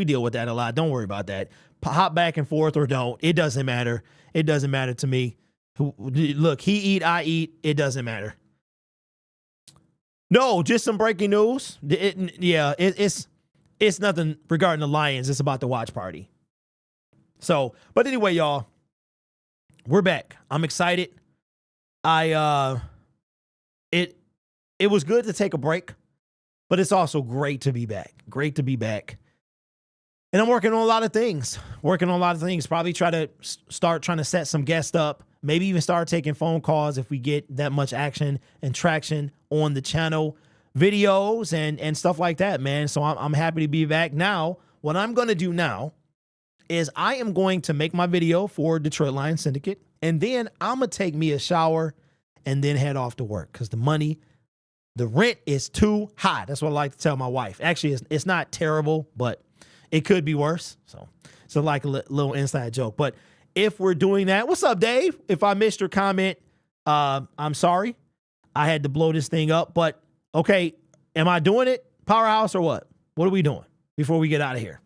deal with that a lot. Don't worry about that. Hop back and forth or don't. It doesn't matter. It doesn't matter to me. Look, he eat, I eat. It doesn't matter. No, just some breaking news. It's nothing regarding the Lions. It's about the watch party. So, but anyway, y'all, we're back. I'm excited. It was good to take a break. But it's also great to be back. Great to be back. And I'm working on a lot of things. Probably try to start trying to set some guests up. Maybe even start taking phone calls if we get that much action and traction on the channel. Videos and stuff like that, man. So I'm happy to be back. Now, what I'm going to do now is I am going to make my video for Detroit Lions Syndicate. And then I'm going to take me a shower and then head off to work. Because the rent is too high. That's what I like to tell my wife. Actually, it's not terrible, but it could be worse. So like a little inside joke. But if we're doing that, what's up, Dave? If I missed your comment, I'm sorry. I had to blow this thing up. But, okay, am I doing it, Powerhouse, or what? What are we doing before we get out of here?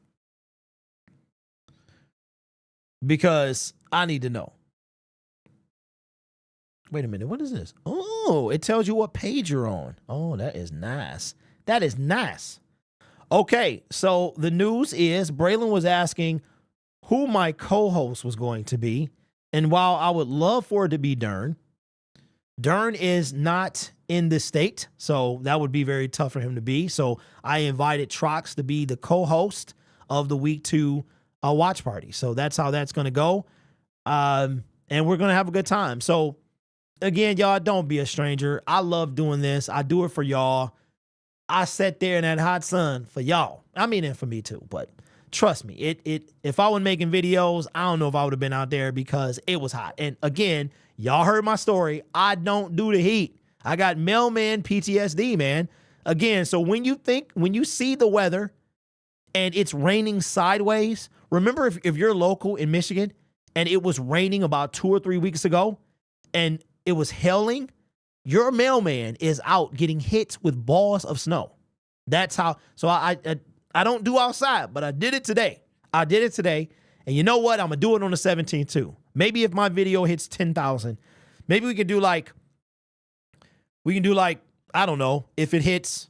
Because I need to know. Wait a minute. What is this? Oh, it tells you what page you're on. Oh, that is nice. That is nice. Okay, so the news is Braylon was asking who my co-host was going to be. And while I would love for it to be Dern is not in the state, so that would be very tough for him to be. So I invited Trox to be the co-host of the week 2 watch party. So that's how that's going to go. And we're going to have a good time. So again, y'all, don't be a stranger. I love doing this. I do it for y'all. I sat there in that hot sun for y'all. I mean, and for me too, but trust me, if I was making videos, I don't know if I would have been out there because it was hot. And again, y'all heard my story. I don't do the heat. I got mailman PTSD, man. Again, so when you see the weather and it's raining sideways, remember if you're local in Michigan and it was raining about 2 or 3 weeks ago and it was hailing, your mailman is out getting hit with balls of snow. That's how. So I don't do outside, but I did it today. And you know what? I'm going to do it on the 17th too. Maybe if my video hits 10,000, maybe we can do like, I don't know, if it hits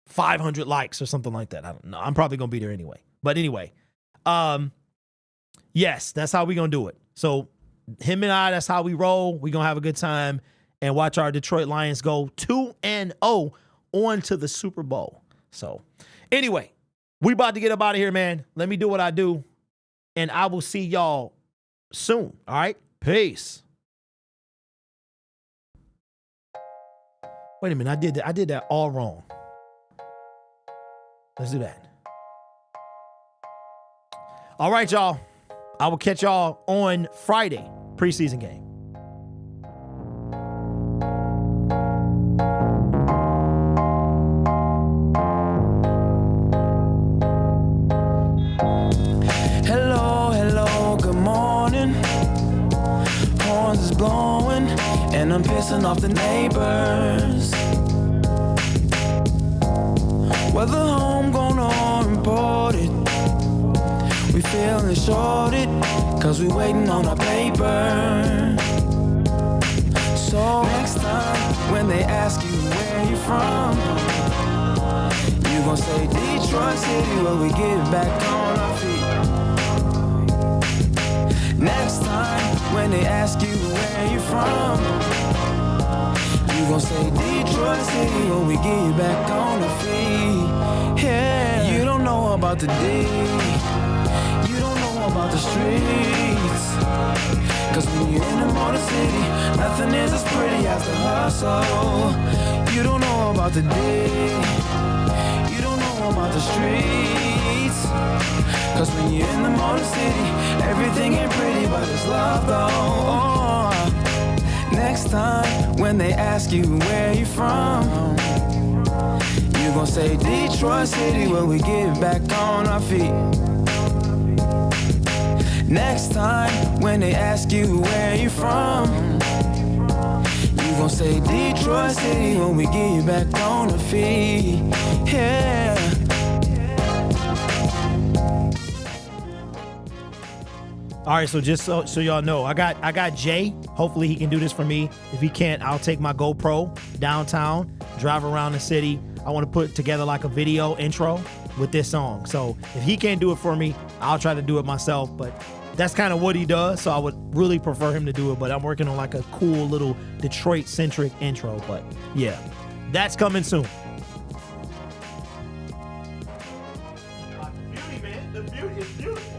500 likes or something like that. I don't know. I'm probably going to be there anyway. But anyway, yes, that's how we're going to do it. So him and I, that's how we roll. We're going to have a good time and watch our Detroit Lions go 2-0 on to the Super Bowl. So anyway, we about to get up out of here, man. Let me do what I do, and I will see y'all soon. All right? Peace. Wait a minute. I did that all wrong. Let's do that. All right, y'all. I will catch y'all on Friday, preseason game. Hello, good morning. I'm pissing off the neighbors. Whether homegrown or imported, we feeling shorted, cause we waiting on our paper. So next time when they ask you where you from, you gon' say Detroit City, where we get back on our feet. Next time when they ask you where you from, you gon' say Detroit City, where we get back on our feet. Yeah, you don't know about the D, you don't know about the streets, cause when you're in the motor city, nothing is as pretty as the hustle. You don't know about the D, you don't know about the streets, cause when you're in the motor city, everything ain't pretty, but it's love though. Next time when they ask you where you from, you gon' say Detroit City, where we get back on our feet. Next time when they ask you where you from, you gon' say Detroit City, when we get back on our feet. Yeah. All right, so just so y'all know, I got Jay. Hopefully he can do this for me. If he can't, I'll take my GoPro downtown, drive around the city. I want to put together like a video intro with this song. So if he can't do it for me, I'll try to do it myself. But that's kind of what he does, so I would really prefer him to do it. But I'm working on like a cool little Detroit-centric intro. But yeah, that's coming soon. Beauty, man. The beauty is beautiful.